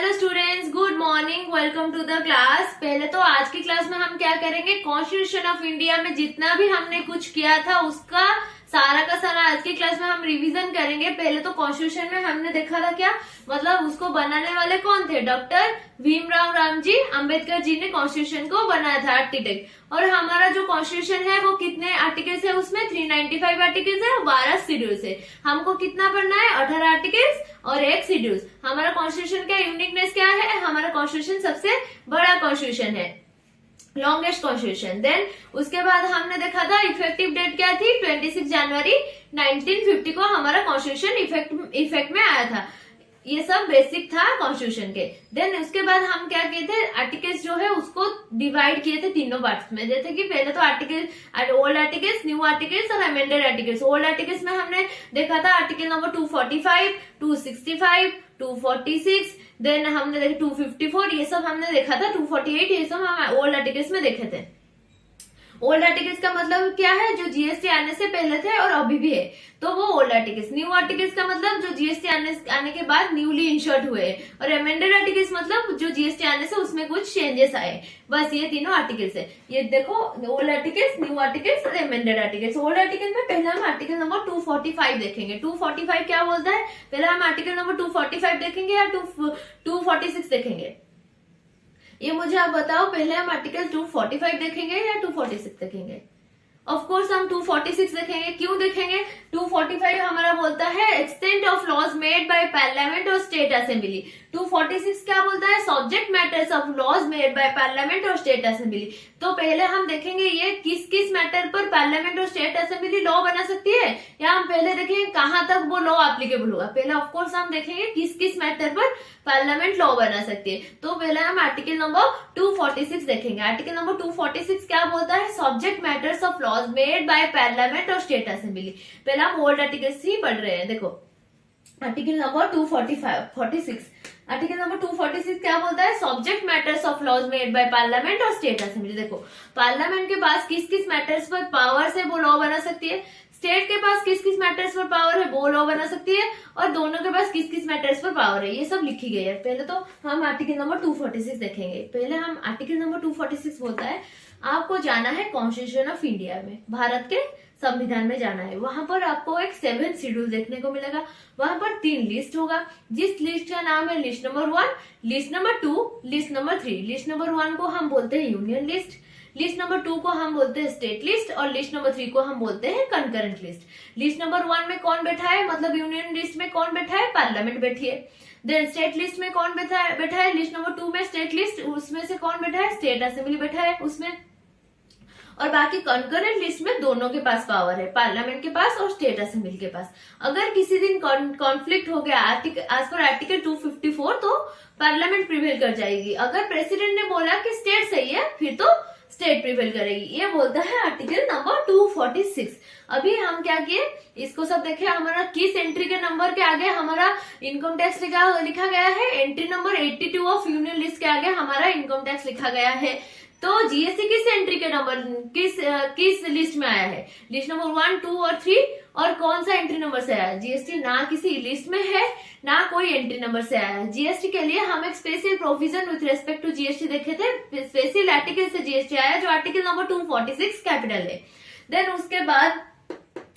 Hello students, good morning, welcome to the class. पहले तो आज की क्लास में हम क्या करेंगे, कॉन्स्टिट्यूशन ऑफ इंडिया में जितना भी हमने कुछ किया था उसका सारा का सारा आज की क्लास में हम रिवीजन करेंगे। पहले तो कॉन्स्टिट्यूशन में हमने देखा था क्या, मतलब उसको बनाने वाले कौन थे, डॉक्टर भीमराव रामजी अंबेडकर जी ने कॉन्स्टिट्यूशन को बनाया था, आर्टिटेक्ट। और हमारा जो कॉन्स्टिट्यूशन है वो कितने आर्टिकल्स है, उसमें 395 आर्टिकल्स है और 12 शेड्यूल्स है। हमको कितना पढ़ना है, 18 आर्टिकल्स और 1 शेड्यूल्स। हमारा कॉन्स्टिट्यूशन का यूनिकनेस क्या है, हमारा कॉन्स्टिट्यूशन सबसे बड़ा कॉन्स्टिट्यूशन है, लॉन्गेस्ट कॉन्स्टिट्यूशन। देन उसके बाद हमने देखा था इफेक्टिव डेट क्या थी, 26 जनवरी 1950 को हमारा कॉन्स्टिट्यूशन इफेक्ट में आया था। ये सब बेसिक था कॉन्स्टिट्यूशन के। देन उसके बाद हम क्या किए थे, आर्टिकल्स जो है उसको डिवाइड किए थे तीनों पार्ट्स में। जैसे कि पहले तो article, old articles, new articles और अमेंडेड आर्टिकल्स। ओल्ड आर्टिकल्स में हमने देखा था आर्टिकल नंबर 245, 265, 246, देन हमने देखा 254, ये सब हमने देखा था, 248, ये सब हम ओल्ड आर्टिकल्स में देखे थे। ओल्ड आर्टिकल्स का मतलब क्या है, जो जीएसटी आने से पहले थे और अभी भी है, तो वो ओल्ड आर्टिकल्स। न्यू आर्टिकल्स का मतलब जो जीएसटी आने के बाद न्यूली इंशर्ट हुए, और अमेंडेड आर्टिकल्स मतलब जो जीएसटी आने से उसमें कुछ चेंजेस आए। बस ये तीनों आर्टिकल्स है। ये देखो, ओल्ड आर्टिकल्स, न्यू आर्टिकल्स और अमेंडेड आर्टिकल्स। ओल्ड आर्टिकल में पहले हम आर्टिकल नंबर 245 देखेंगे। 245 क्या बोलता है, पहले हम आर्टिकल नंबर 245 देखेंगे या 246 देखेंगे, ये मुझे आप बताओ। पहले हम आर्टिकल 245 देखेंगे या 246 देखेंगे? ऑफ कोर्स हम 246 देखेंगे। क्यों देखेंगे, 245 हमारा बोलता है extent of laws made by parliament और स्टेट असेंबली। 246 क्या बोलता है, subject matters of laws made by parliament और स्टेट असेंबली। तो पहले हम देखेंगे ये किस किस मैटर पर पार्लियामेंट और स्टेट असेंबली लॉ बना सकती है, या हम पहले देखेंगे कहां तक वो लॉ एप्लीकेबल होगा। पहले ऑफकोर्स हम देखेंगे किस किस मैटर पर पार्लियामेंट लॉ बना सकती है। तो पहले हम आर्टिकल नंबर 246 देखेंगे। आर्टिकल नंबर 246 क्या बोलता है, subject matters of laws made by parliament और स्टेट असेंबली। पहले हम ओल्ड आर्टिकल्स ही पढ़ रहे हैं। देखो आर्टिकल नंबर 246, आर्टिकल नंबर 246 क्या बोलता है, subject matters of laws made by parliament और स्टेट असेंबली। देखो पार्लियामेंट के पास किस किस मैटर्स पर पावर से वो लॉ बना सकती है, स्टेट के पास किस किस मैटर्स पर पावर है वो लॉ बना सकती है, और दोनों के पास किस किस मैटर्स पर पावर है, ये सब लिखी गई है। पहले तो हम आर्टिकल नंबर 246 देखेंगे। पहले हम आर्टिकल नंबर 246 बोलता है आपको जाना है कॉन्स्टिट्यूशन ऑफ इंडिया में, भारत के संविधान में जाना है। वहां पर आपको एक 7 शेड्यूल देखने को मिलेगा। वहां पर 3 लिस्ट होगा, जिस लिस्ट का नाम है list number 1, list number 2, list number 3। List number 1 को हम बोलते हैं यूनियन लिस्ट, लिस्ट नंबर 2 को हम बोलते हैं स्टेट लिस्ट, और लिस्ट नंबर 3 को हम बोलते हैं कंकरेंट लिस्ट। लिस्ट नंबर 1 में कौन बैठा है, मतलब यूनियन लिस्ट में कौन बैठा है, पार्लियामेंट बैठी है। देन स्टेट लिस्ट में कौन बैठा है, लिस्ट नंबर 2 में स्टेट लिस्ट, उसमें से कौन बैठा है, स्टेट असेंबली बैठा है उसमें। और बाकी कंकरेंट लिस्ट में दोनों के पास पावर है, पार्लियामेंट के पास और स्टेट असेंबली के पास। अगर किसी दिन कॉन्फ्लिक्ट हो गया आज पर आर्टिकल 254, तो पार्लियामेंट प्रिवेल कर जाएगी। अगर प्रेसिडेंट ने बोला कि स्टेट सही है, फिर तो स्टेट प्रिवेल करेगी। ये बोलता है आर्टिकल नंबर 246। अभी हम क्या किए, इसको सब देखे। हमारा किस एंट्री के नंबर के आगे हमारा इनकम टैक्स लिखा गया है, entry number 82 of union list के आगे हमारा इनकम टैक्स लिखा गया है। तो जीएसटी किस एंट्री के नंबर, किस लिस्ट में आया है, लिस्ट नंबर 1, 2 और 3, और कौन सा एंट्री नंबर से आया है। जीएसटी ना किसी लिस्ट में है, ना कोई एंट्री नंबर से आया है। जीएसटी के लिए हम एक special provision with respect to GST देखे थे, स्पेशल आर्टिकल से जीएसटी आया, जो आर्टिकल नंबर 246 कैपिटल है। देन उसके बाद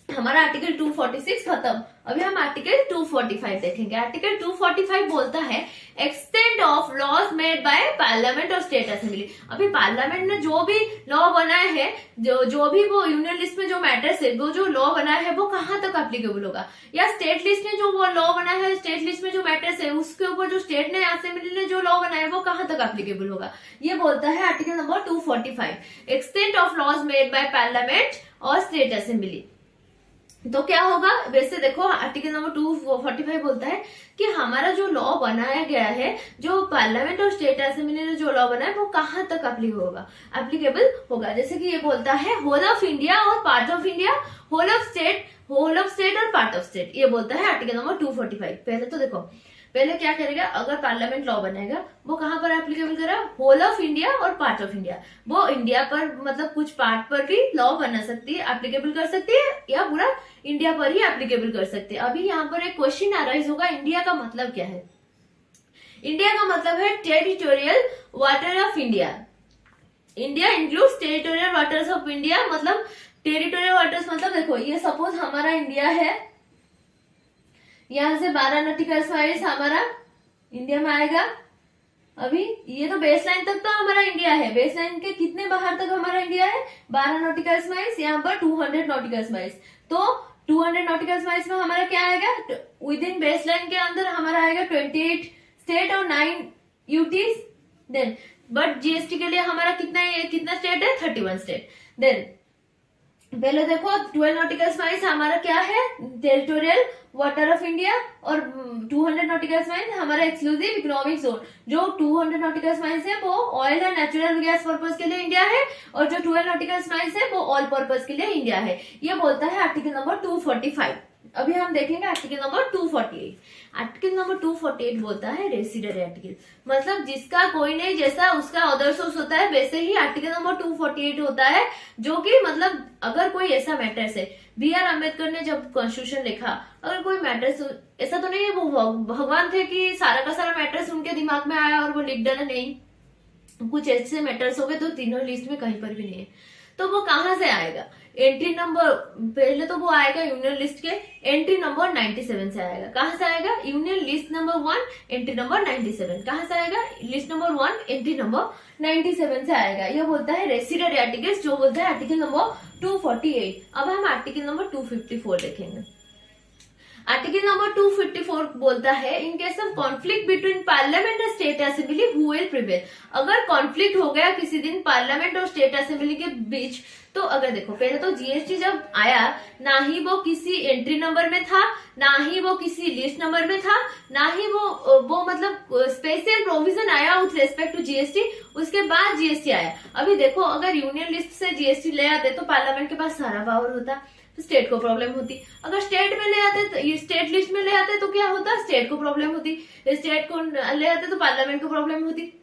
हमारा आर्टिकल 246 खत्म। अभी हम आर्टिकल 245 देखेंगे। आर्टिकल 245 बोलता है extent of laws made by parliament और स्टेट असेंबली। अभी पार्लियामेंट ने जो भी लॉ बनाए हैं, जो भी वो यूनियन लिस्ट में जो मैटर्स है, वो जो लॉ बनाया है वो कहाँ तक एप्लीकेबल होगा, या स्टेट लिस्ट ने जो वो लॉ बनाया है, स्टेट लिस्ट में जो मैटर्स है उसके ऊपर जो स्टेट ने, असेंबली ने जो लॉ बनाया है वो कहाँ तक एप्लीकेबल होगा। ये बोलता है article number 245, extent of laws made by parliament और स्टेट असेंबली। तो क्या होगा, वैसे देखो आर्टिकल नंबर 245 बोलता है कि हमारा जो लॉ बनाया गया है, जो पार्लियामेंट और स्टेट असेंबली ने जो लॉ बनाया है, वो कहाँ तक एप्लीकेबल होगा। जैसे कि ये बोलता है होल ऑफ इंडिया और part of India, whole of state और पार्ट ऑफ स्टेट। ये बोलता है आर्टिकल नंबर 245। पहले तो देखो, पहले क्या करेगा, अगर पार्लियामेंट लॉ बनाएगा वो कहाँ पर एप्लीकेबल करेगा, होल ऑफ इंडिया और पार्ट ऑफ इंडिया। वो इंडिया पर मतलब कुछ पार्ट पर भी लॉ बना सकती है, एप्लीकेबल कर सकती है, या पूरा इंडिया पर ही एप्लीकेबल कर सकते हैं। अभी यहाँ पर एक क्वेश्चन अराइज होगा, इंडिया का मतलब क्या है। इंडिया का मतलब है territorial water of India. India includes territorial waters of India, मतलब टेरिटोरियल वाटर्स मतलब देखो ये सपोज हमारा इंडिया है, यहां से 12 नॉटिकल माइल्स हमारा इंडिया में आएगा। अभी ये तो बेस लाइन तक तो हमारा इंडिया है, बेस लाइन के कितने बाहर तक हमारा इंडिया है 12 नॉटिकल माइल्स, यहाँ पर 200 नॉटिकल माइल्स। तो 200 नॉटिकल माइल्स में हमारा क्या आएगा, विद इन बेस लाइन के अंदर हमारा आएगा 28 स्टेट और 9 यूटीज। देन बट जीएसटी के लिए हमारा कितना स्टेट है, 31 स्टेट। देन पहले देखो 12 नॉटिकल माइल्स हमारा क्या है, टेरिटोरियल वाटर ऑफ इंडिया, और 200 नॉटिकल माइल्स हमारा एक्सक्लूसिव इकोनॉमिक जोन। जो 200 नॉटिकल माइल्स है वो oil and natural gas purpose के लिए इंडिया है, और जो 12 नॉटिकल माइल्स है वो ऑयल पर्पज के लिए इंडिया है। ये बोलता है आर्टिकल नंबर 245। अभी हम देखेंगे आर्टिकल नंबर 248। आर्टिकल नंबर 248 बोलता है रेसिडरी आर्टिकल, मतलब जिसका कोई नहीं, जैसा उसका अदर सोर्स होता है वैसे ही आर्टिकल नंबर 248 होता है, जो कि मतलब अगर कोई ऐसा मैटर्स है, बी आर अम्बेडकर ने जब कॉन्स्टिट्यूशन लिखा, अगर कोई मैटर्स, ऐसा तो नहीं है वो भगवान थे कि सारा का सारा मैटर्स उनके दिमाग में आया और वो लिख डाला, नहीं, कुछ ऐसे मैटर्स हो गए तो तीनों लिस्ट में कहीं पर भी नहीं है। तो वो कहां से आएगा, एंट्री नंबर, पहले तो वो आएगा यूनियन लिस्ट के एंट्री नंबर 97 से आएगा। कहां से आएगा, union list number 1 entry number 97। कहां से आएगा, लिस्ट नंबर 1 एंट्री नंबर 97 से आएगा। ये बोलता है रेसिडरी आर्टिकल्स, जो बोलता है आर्टिकल नंबर 248। अब हम आर्टिकल नंबर 254 देखेंगे। आर्टिकल नंबर 254 बोलता है in case of conflict between parliament और state assembly who will prevail. अगर कॉन्फ्लिक्ट हो गया किसी दिन पार्लियामेंट और स्टेट असेंबली के बीच, तो अगर देखो पहले तो जीएसटी जब आया, ना ही वो किसी एंट्री नंबर में था, ना ही वो किसी लिस्ट नंबर में था, ना ही वो मतलब स्पेशल प्रोविजन आया विथ रेस्पेक्ट टू जीएसटी। उसके बाद जीएसटी आया। अभी देखो अगर यूनियन लिस्ट से जीएसटी ले आते तो पार्लियामेंट के पास सारा पावर होता, तो स्टेट को प्रॉब्लम होती। अगर स्टेट में ले आते तो स्टेट लिस्ट में ले आते तो क्या होता, स्टेट को प्रॉब्लम होती। स्टेट को ले आते तो पार्लियामेंट को प्रॉब्लम होती।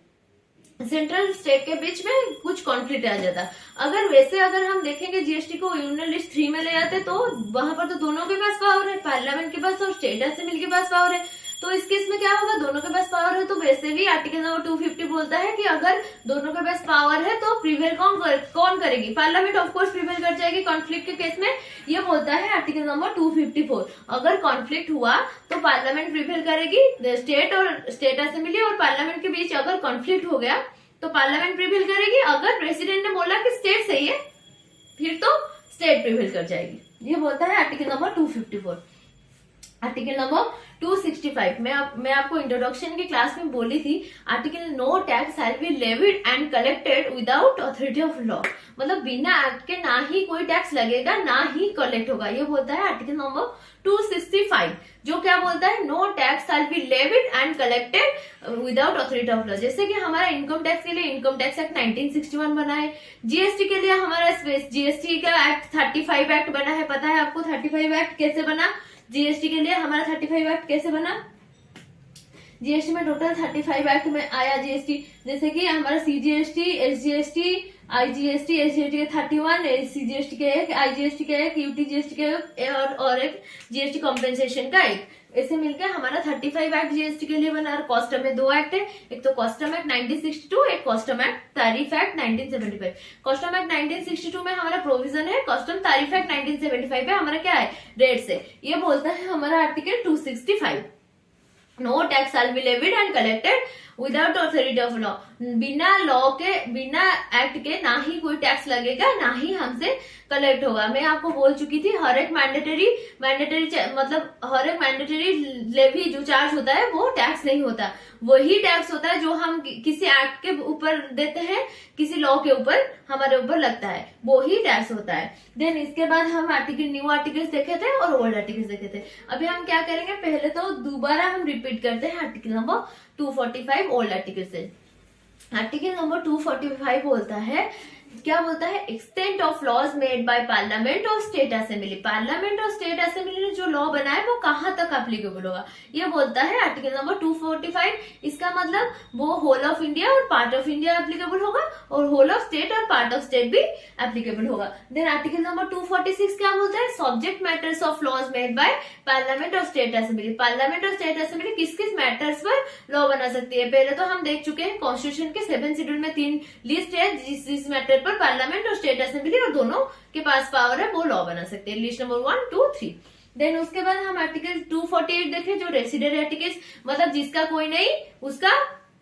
सेंट्रल स्टेट के बीच में कुछ कॉन्फ्लिक्ट आ जाता। अगर हम देखेंगे जीएसटी को यूनियन लिस्ट 3 में ले आते तो वहां पर तो दोनों के पास पावर है, पार्लियामेंट के पास और स्टेट असेंबली के पास पावर है। तो इस केस में क्या होगा, दोनों के पास पावर है, तो वैसे भी आर्टिकल नंबर 250 बोलता है कि अगर दोनों के पास पावर है तो प्रिवेल कौन करेगी, पार्लियामेंट ऑफ कोर्स प्रिवेल कर जाएगी कॉन्फ्लिक्ट के केस में। ये बोलता है आर्टिकल नंबर 254। अगर कॉन्फ्लिक्ट हुआ तो पार्लियामेंट प्रिवेल करेगी, स्टेट और स्टेट असेंबली और पार्लियामेंट के बीच अगर कॉन्फ्लिक्ट हो गया तो पार्लियामेंट प्रिवेल करेगी। अगर प्रेसिडेंट ने बोला कि स्टेट सही है फिर तो स्टेट प्रिवेल कर जाएगी। ये बोलता है आर्टिकल नंबर 254। आर्टिकल नंबर 265 मैं आपको इंट्रोडक्शन की क्लास में बोली थी, article no tax shall be levied and collected without authority of law, मतलब बिना एक्ट के ना ही कोई टैक्स लगेगा ना ही कलेक्ट होगा। ये बोलता है आर्टिकल नंबर 265, जो क्या बोलता है, no tax shall be levied and collected without authority of law. जैसे कि हमारा इनकम टैक्स के लिए इनकम टैक्स एक्ट 1961 बना है, जीएसटी के लिए हमारा जीएसटी का एक्ट 35 एक्ट बना है। पता है आपको 35 एक्ट कैसे बना, जीएसटी के लिए हमारा 35 एक्ट कैसे बना, जीएसटी में टोटल 35 एक्ट में आया जीएसटी, जैसे कि हमारा सीजीएसटी, एसजीएसटी, आईजीएसटी, एसजीएसटी के 31, सीजीएसटी के एक, आईजीएसटी के एक, यूटीजीएसटी के एक और एक जीएसटी कॉम्पेंसेशन का एक, ऐसे मिलकर हमारा 35 एक्ट जीएसटी के लिए बना। कस्टम में 2 एक्ट है, एक तो कस्टम एक्ट 1962, एक कस्टम एक्ट तारीफ एक्ट 1975। कस्टम एक्ट 1962 में हमारा प्रोविजन है, कस्टम तारीफ एक्ट 1975 में हमारा क्या है, रेट से। ये बोलता है हमारा article 265, no tax shall be levied and collected without authority of law, बिना लॉ के, बिना एक्ट के ना ही कोई टैक्स लगेगा ना ही हमसे कलेक्ट होगा। मैं आपको बोल चुकी थी हर एक मैंडेटरी मतलब हर एक मैंडेटरी लेवी जो चार्ज होता है वो टैक्स नहीं होता, वही टैक्स होता है जो हम किसी एक्ट के ऊपर देते हैं, किसी लॉ के ऊपर हमारे ऊपर लगता है, वो ही टैक्स होता है। देन इसके बाद हम न्यू आर्टिकल्स देखे थे और ओल्ड आर्टिकल्स देखे थे। अभी हम क्या करेंगे, पहले तो दोबारा हम रिपीट करते हैं आर्टिकल नंबर 245 ओल्ड आर्टिकल से। आर्टिकल नंबर 245 बोलता है क्या बोलता है, extent of laws made by parliament और स्टेट असेंबली। पार्लियामेंट और स्टेट असेंबली ने जो लॉ बनाया वो कहाँ तक एप्लीकेबल होगा, ये बोलता है आर्टिकल नंबर 245। इसका मतलब वो होल ऑफ इंडिया और पार्ट ऑफ इंडिया एप्लीकेबल होगा, और होल ऑफ स्टेट और पार्ट ऑफ स्टेट भी एप्लीकेबल होगा। देन आर्टिकल नंबर 246 क्या बोलता है, subject matters of laws made by parliament और स्टेट असेंबली। पार्लियामेंट और स्टेट असेंबली किस किस मैटर्स पर लॉ बना सकती है। पहले तो हम देख चुके हैं कॉन्स्टिट्यूशन के 7 शेड्यूल में 3 लिस्ट है जिस मैटर पर पार्लियामेंट और स्टेट असेंबली और दोनों के पास पावर है, वो लॉ बना सकते हैं। List number 1, 2, 3। देन उसके बाद हम आर्टिकल 248 देखें, जो रेसिडेंट आर्टिकल्स, मतलब जिसका कोई नहीं उसका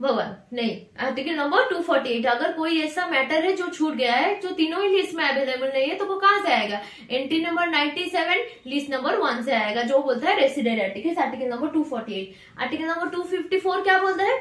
भवन नहीं। आर्टिकल नंबर 248, अगर कोई ऐसा मैटर है जो छूट गया है, जो तीनों ही लिस्ट में अवेलेबल नहीं है, तो वो कहाँ से आएगा, एंट्री नंबर 97 लिस्ट नंबर 1 से आएगा, जो बोलता है resident articles, article number 248। Article number 254 क्या बोलता है,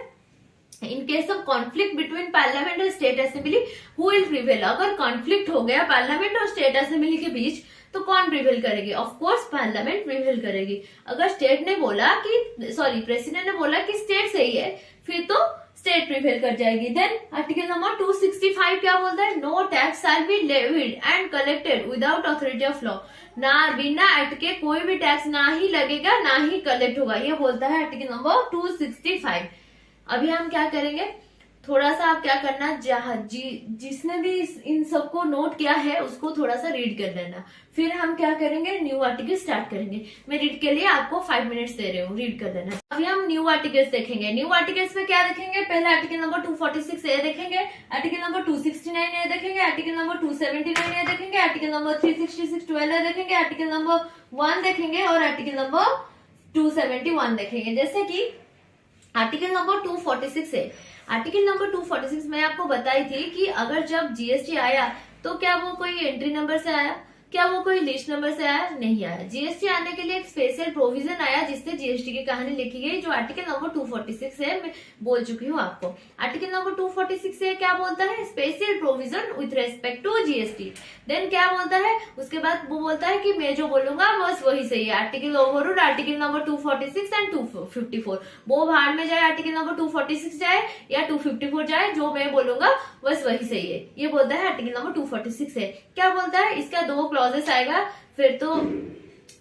in case of conflict between parliament और state assembly who will prevail. अगर कॉन्फ्लिक्ट हो गया पार्लियामेंट और स्टेट असेंबली के बीच, तो कौन प्रिवेल करेगी, ऑफ कोर्स पार्लियामेंट प्रिवेल करेगी। अगर स्टेट ने बोला कि प्रेसिडेंट ने बोला कि स्टेट सही है, फिर तो स्टेट प्रिवेल कर जाएगी। देन आर्टिकल नंबर 265 क्या बोलता है, no tax shall be levied and collected without authority of law. ना बिना एक्ट के कोई भी टैक्स ना ही लगेगा ना ही कलेक्ट होगा, ये बोलता है आर्टिकल नंबर 265। अभी हम क्या करेंगे, थोड़ा सा आप क्या करना, जिसने भी इन सबको नोट किया है उसको थोड़ा सा रीड कर लेना, फिर हम क्या करेंगे, न्यू आर्टिकल स्टार्ट करेंगे। मैं रीड के लिए आपको 5 मिनट्स दे रही हूँ, रीड कर लेना। अभी हम न्यू आर्टिकल्स देखेंगे। न्यू आर्टिकल्स में क्या देखेंगे, पहले आर्टिकल नंबर 246A देखेंगे, आर्टिकल नंबर 269A देखेंगे, आर्टिकल नंबर 279A देखेंगे, आर्टिकल नंबर 366(12) देखेंगे, आर्टिकल नंबर 1 देखेंगे और आर्टिकल नंबर 271 देखेंगे। जैसे कि आर्टिकल नंबर 246 है। आर्टिकल नंबर 246 में आपको बताई थी कि अगर जब जीएसटी आया तो क्या वो कोई एंट्री नंबर से आया, क्या वो कोई लिस्ट नंबर से आया, नहीं आया। जीएसटी आने के लिए एक स्पेशल प्रोविजन आया जिससे जीएसटी की कहानी लिखी गई, जो आर्टिकल नंबर 246 है, मैं बोल चुकी हूँ आपको। आर्टिकल नंबर 246 से क्या बोलता है, special provision with respect to GST. Then क्या बोलता है, उसके बाद वो बोलता है कि मैं जो बोलूंगा बस वही सही है। Article overrule article number 246 and 254, वो बाहर में जाए, आर्टिकल नंबर 246 जाए या 254 जाए, जो मैं बोलूंगा बस वही सही है, ये बोलता है आर्टिकल नंबर 246 है। क्या बोलता है, इसका 2 क्लॉजेस आएगा, फिर तो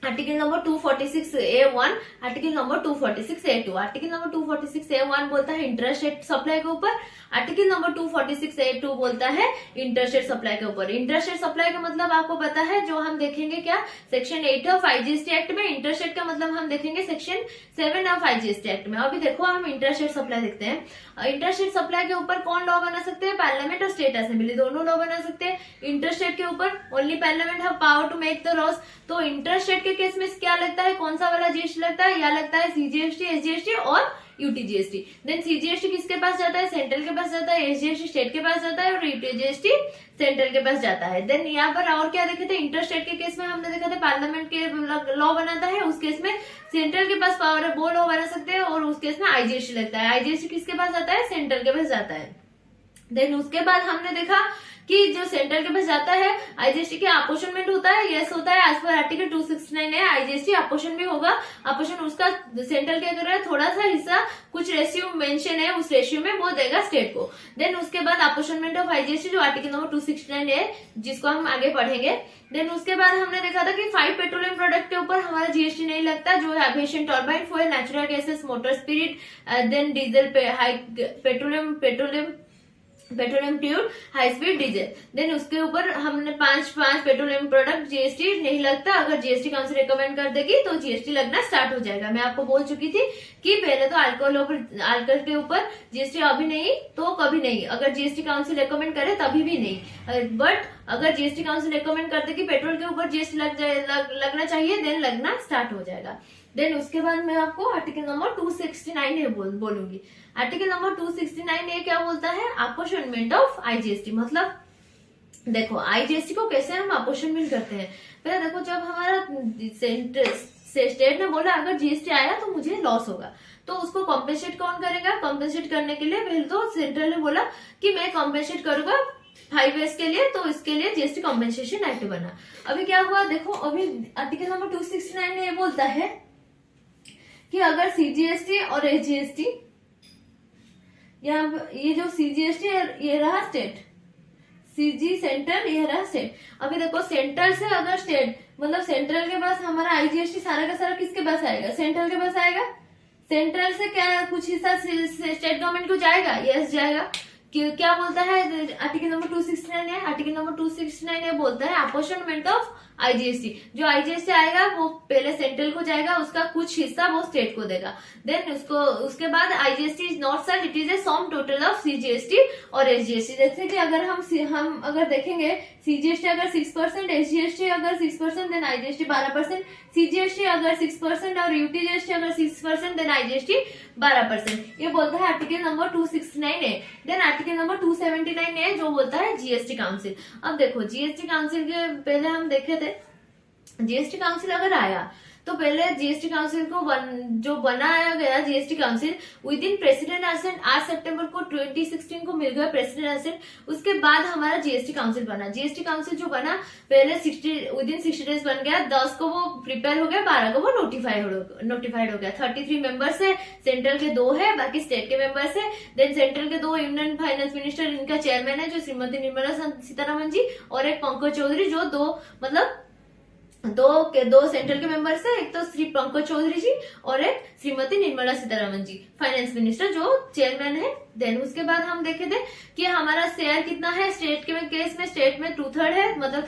article number 246A1, article number 246A2। Article number 246A1 बोलता है इंटरेस्ट रेट सप्लाई के ऊपर, आर्टिकल नंबर 246A2 बोलता है इंटरेस्ट रेट सप्लाई के ऊपर। इंटरेस्ट रेट सप्लाई का मतलब आपको पता है, जो हम देखेंगे क्या, सेक्शन 8 ऑफ आईजीएसटी एक्ट में। इंटरेस्ट रेट का मतलब हम देखेंगे सेक्शन 7 ऑफ आईजीएसटी एक्ट में। अभी देखो हम इंटरेस्ट रेट सप्लाई देखते हैं। इंटरेस्ट रेट सप्लाई के ऊपर कौन लॉ बना सकते हैं, पार्लियामेंट और स्टेट असेंबली दोनों लॉ बना सकते हैं। इंटरेस्ट रेट के ऊपर only parliament have power to make the laws. तो इंटरेस्ट रेट के केस में क्या लगता है, कौन सा वाला जीएसटी लगता है, या लगता है सीजीएसटी, एसजीएसटी और यूटीजीएसटी। देन सीजीएसटी किसके पास जाता है, सेंट्रल के पास जाता है, एसजीएसटी स्टेट के पास जाता है और यूटीजीएसटी सेंट्रल के पास जाता है। देन यहाँ पर और क्या देखे थे, इंटरेस्ट रेट के केस में हमने देखा था पार्लियामेंट के लॉ बनाता है, उस केस में सेंट्रल के पास पावर है, वो लॉ बना सकते हैं, और उस केस में आईजीएसटी लगता है। आईजीएसटी किसके पास जाता है, सेंट्रल के पास जाता है। देन उसके बाद हमने देखा कि जो सेंट्रल के पास जाता है, आईजीएसटी के अपोर्शनमेंट होता है, यस होता है, एज पर आर्टिकल 269 है। आईजीएसटी अपोर्शन भी होगा, अपोर्शन उसका सेंट्रल क्या कर रहा है, थोड़ा सा हिस्सा कुछ रेशियो मेंशन है, उस रेशियो में वो देगा स्टेट को। देन उसके बाद अपोर्शनमेंट ऑफ आईजीएसटी, जो आर्टिकल नंबर 269 है, जिसको हम आगे पढ़ेंगे। देन उसके बाद हमने देखा था कि 5 पेट्रोलियम प्रोडक्ट के ऊपर हमारा जीएसटी नहीं लगता, जो है aviation turbine fuel, natural gases, motor spirit, then diesel, petroleum tube, high speed diesel. Then उसके ऊपर हमने 5 पेट्रोलियम प्रोडक्ट जीएसटी नहीं लगता। अगर जीएसटी काउंसिल रिकमेंड कर देगी तो जीएसटी लगना स्टार्ट हो जाएगा। मैं आपको बोल चुकी थी कि पहले तो अल्कोहल के ऊपर जीएसटी अभी नहीं तो कभी नहीं, अगर जीएसटी काउंसिल रिकमेंड करे तभी भी नहीं, बट अगर जीएसटी काउंसिल रिकमेंड करते कि पेट्रोल के ऊपर जीएसटी लगना चाहिए, देन लगना स्टार्ट हो जाएगा। देन उसके बाद मैं आपको आर्टिकल नंबर 269 है बोलूंगी। आर्टिकल नंबर 269 ये क्या बोलता है, अपोर्शनमेंट ऑफ आईजीएसटी। मतलब देखो आईजीएसटी को कैसे हम अपोर्शनमेंट करते हैं। पहले देखो, जब हमारा स्टेट ने बोला अगर जीएसटी आया तो मुझे लॉस होगा, तो उसको कॉम्पेंसेट कौन करेगा, कॉम्पेंसेट करने के लिए पहले तो सेंट्रल ने बोला कि मैं कॉम्पेंसेट करूंगा 5 ईयर्स के लिए, तो इसके लिए जीएसटी कॉम्पेंसेशन एक्ट बना। अभी क्या हुआ देखो, अभी आर्टिकल नंबर 269 ने ये बोलता है कि अगर सीजीएसटी और एसजीएसटी, यहाँ ये जो सीजीएसटी ये रहा स्टेट, सीजी सेंट्रल, ये रहा स्टेट। अभी देखो सेंट्रल से अगर स्टेट मतलब सेंट्रल के पास हमारा आईजीएसटी सारा का सारा किसके पास आएगा, सेंट्रल के पास आएगा। सेंट्रल से क्या कुछ हिस्सा स्टेट गवर्नमेंट को जाएगा, यस जाएगा। क्या बोलता है आर्टिकल नंबर 269 है, आर्टिकल नंबर 269 ये बोलता है अपॉर्चनमेंट ऑफ आईजीएसटी। जो आईजीएसटी आएगा वो पहले सेंट्रल को जाएगा, उसका कुछ हिस्सा वो स्टेट को देगा। देन उसके बाद IGST is not such, it is a sum total of CGST और एसजीएसटी। जैसे कि अगर हम अगर देखेंगे सीजीएसटी अगर 6%, एसजीएसटी अगर 6%, देन आईजीएसटी 12%, सीजीएसटी अगर 6% और यूटीजीएसटी अगर 6%, देन आईजीएसटी 12%। ये बोलता है आर्टिकल नंबर 269 है। देन आर्टिकल नंबर 279 है जो बोलता है जीएसटी काउंसिल। अब देखो जीएसटी काउंसिल के पहले हम देखे थे, जीएसटी काउंसिल अगर आया तो पहले जीएसटी काउंसिल को जो बनाया गया GST council within president assent 8 सितंबर को 2016 को मिल गया प्रेसिडेंट असेंट। उसके बाद हमारा जीएसटी काउंसिल बना। जीएसटी काउंसिल जो बना पहले विद इन 60 डेज बन गया, 10 को वो प्रिपेयर हो गया, 12 को वो नोटिफाइड हो गया। 33 मेंबर्स है, सेंट्रल के 2 है, बाकी स्टेट के मेंबर्स है। देन सेंट्रल के 2 यूनियन फाइनेंस मिनिस्टर, इनका चेयरमैन है जो श्रीमती निर्मला सीतारमण जी, और एक पंकज चौधरी जो दो सेंट्रल के मेंबर्स है, एक तो श्री पंकज चौधरी जी और एक श्रीमती निर्मला सीतारमण जी फाइनेंस मिनिस्टर जो चेयरमैन है। देन उसके बाद हम देखे थे कि हमारा शेयर कितना है स्टेट के केस में, स्टेट में 2/3 है मतलब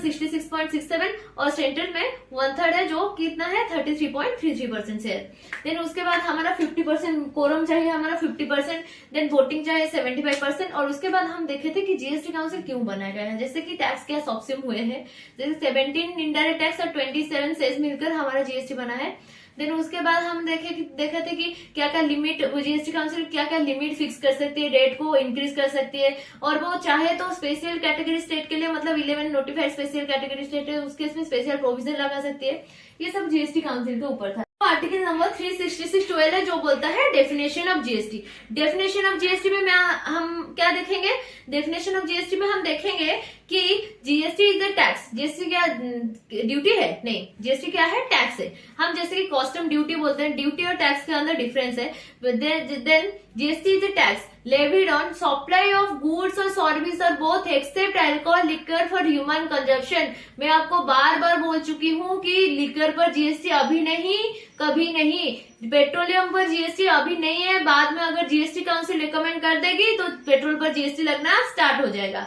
66.67 और सेंट्रल में 1/3 है जो कितना है 33.33% शेयर। देन उसके बाद हमारा 50% कोरम चाहिए, हमारा 50%, देन वोटिंग चाहिए 75%। और उसके बाद हम देखे थे कि जीएसटी काउंसिल क्यों बनाया गया है, जैसे कि टैक्स क्या सब्सिम हुए हैं, जैसे 17 इनडायरेक्ट टैक्स और 27 सेस मिलकर हमारा जीएसटी बना है। देन उसके बाद हम देखे थे कि क्या क्या लिमिट जीएसटी काउंसिल क्या क्या लिमिट फिक्स कर सकती है, रेट को इंक्रीज कर सकती है, और वो चाहे तो स्पेशल कैटेगरी स्टेट के लिए मतलब 11 नोटिफाइड स्पेशल कैटेगरी स्टेट है उसके इसमें स्पेशल प्रोविजन लगा सकती है। ये सब जीएसटी काउंसिल के ऊपर था। आर्टिकल नंबर 366(12) है जो बोलता है definition of GST. Definition of GST में हम क्या देखेंगे, डेफिनेशन ऑफ जीएसटी में हम देखेंगे कि GST is the tax. GST क्या ड्यूटी है? नहीं, जीएसटी क्या है? टैक्स है। हम जैसे कि कस्टम ड्यूटी बोलते हैं, ड्यूटी और टैक्स के अंदर डिफरेंस है। Then GST is the tax levied on supply of goods or service or both except alcohol liquor for human consumption। मैं आपको बार बार बोल चुकी हूँ कि लिकर पर जीएसटी अभी नहीं, कभी नहीं। पेट्रोलियम पर जीएसटी अभी नहीं है, बाद में अगर जीएसटी काउंसिल रिकमेंड कर देगी तो पेट्रोल पर जीएसटी लगना स्टार्ट हो जाएगा।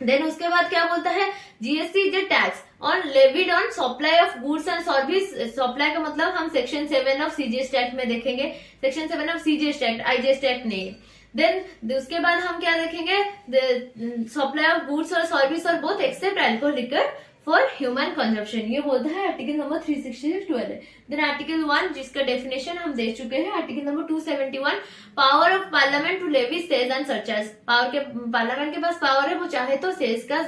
देन उसके बाद क्या बोलता है, GST is a tax on levied on supply of goods and service. Supply का मतलब हम सेक्शन 7 ऑफ सीजीएसटी एक्ट में देखेंगे, section 7 of CGST act, IGST act नहीं। देन उसके बाद हम क्या देखेंगे, सप्लाई ऑफ गुड्स और सर्विस और both except alcohol liquor for human consumption. ये बोलता है आर्टिकल नंबर 366(12) है। देन आर्टिकल 1 जिसका डेफिनेशन हम देख चुके हैं, article number 271 power of parliament to levy cess and surcharge. Parliament के पास पावर है, वो चाहे तो सेज का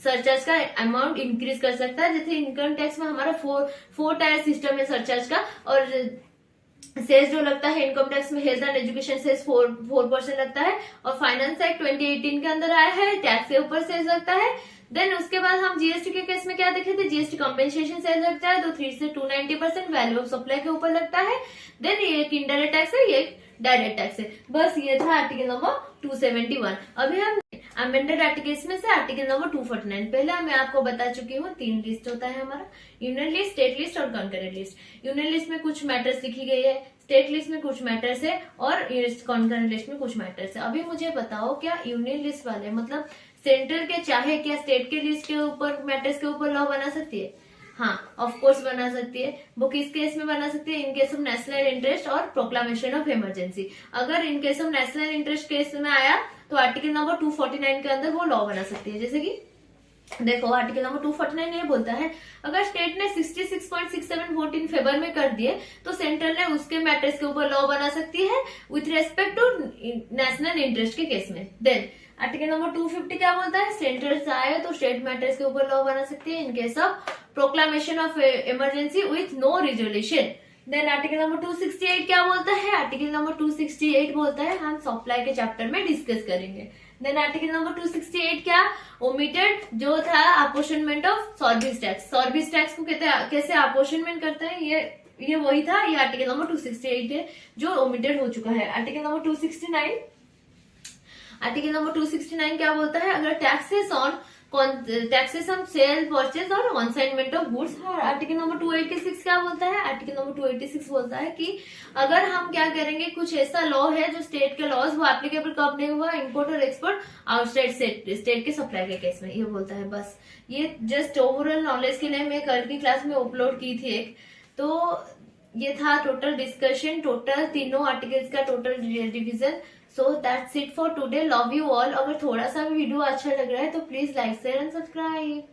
सरचार्ज का अमाउंट इंक्रीज कर सकता है। जैसे इनकम टैक्स में हमारा 4 टायर सिस्टम है सरचार्ज का, और सेस जो लगता है इनकम टैक्स में हेल्थ एंड एजुकेशन सेस 4% लगता है, और फाइनेंस एक्ट 2018 के अंदर आया है, टैक्स के ऊपर सेस लगता है। देन उसके बाद हम जीएसटी के केस में क्या देखे थे, जीएसटी कॉम्पेंसेशन सेस लगता है तो 3 से 290% वैल्यू ऑफ सप्लाई के ऊपर लगता है। देन ये एक इनडायरेक्ट टैक्स है, ये एक डायरेक्ट टैक्स है। बस ये था आर्टिकल नंबर 271। अभी हम अमेंडेड आर्टिकल्स में से आर्टिकल नंबर 249। पहले मैं आपको बता चुकी हूँ 3 लिस्ट होता है हमारा, यूनियन लिस्ट, स्टेट लिस्ट और कॉन्करेंट लिस्ट। यूनियन लिस्ट में कुछ मैटर्स लिखी गई है, स्टेट लिस्ट में कुछ मैटर्स है, और कॉन्करेंट लिस्ट में कुछ मैटर्स है। अभी मुझे बताओ क्या यूनियन लिस्ट वाले मतलब सेंट्रल के चाहे क्या स्टेट के लिस्ट के ऊपर मैटर्स के ऊपर लॉ बना सकती है? हाँ, ऑफ कोर्स बना सकती है। वो किस केस में बना सकती है? In case of national interest और प्रोक्लामेशन ऑफ इमरजेंसी। अगर इन case of national interest case में आया तो आर्टिकल नंबर 249 के अंदर वो लॉ बना सकती है। जैसे कि देखो आर्टिकल नंबर 249 ये बोलता है, अगर स्टेट ने 66.67 वोट इन फेवर में कर दिए तो सेंट्रल ने उसके मैटर्स के ऊपर लॉ बना सकती है with respect to national interest के केस में। देन आर्टिकल नंबर 250 क्या बोलता है, सेंट्रल से आए तो स्टेट मैटर्स के ऊपर लॉ बना सकती है in case of proclamation of emergency with no resolution. Then article number 268 क्या बोलता है, आर्टिकल नंबर 268 बोलता है, हम सप्लाई के चैप्टर में डिस्कस करेंगे। देन आर्टिकल नंबर 268 क्या, ओमिटेड जो था apportionment of service tax. Service tax को कैसे अपोर्शनमेंट करते हैं, ये वही था, ये आर्टिकल नंबर 268 है जो ओमिटेड हो चुका है। आर्टिकल नंबर 269 आर्टिकल नंबर 269 क्या बोलता है, अगर टैक्सेस ऑन सेल परचेज और कॉन्साइनमेंट ऑफ गुड्स। और आर्टिकल नंबर 286 क्या बोलता है, आर्टिकल नंबर 286 बोलता है कि अगर हम क्या करेंगे, कुछ ऐसा लॉ है जो स्टेट के लॉज वो एप्लीकेबल कब नहीं हुआ, इम्पोर्ट और एक्सपोर्ट आउटसाइड स्टेट के सप्लाई के केस में, ये बोलता है। बस ये जस्ट ओवरऑल नॉलेज के लिए मैं कल की क्लास में अपलोड की थी एक, तो ये था टोटल डिस्कशन, टोटल तीनों आर्टिकल्स का total revision. So that's it for today, love you all. अगर थोड़ा सा भी वीडियो अच्छा लग रहा है तो please like share and subscribe.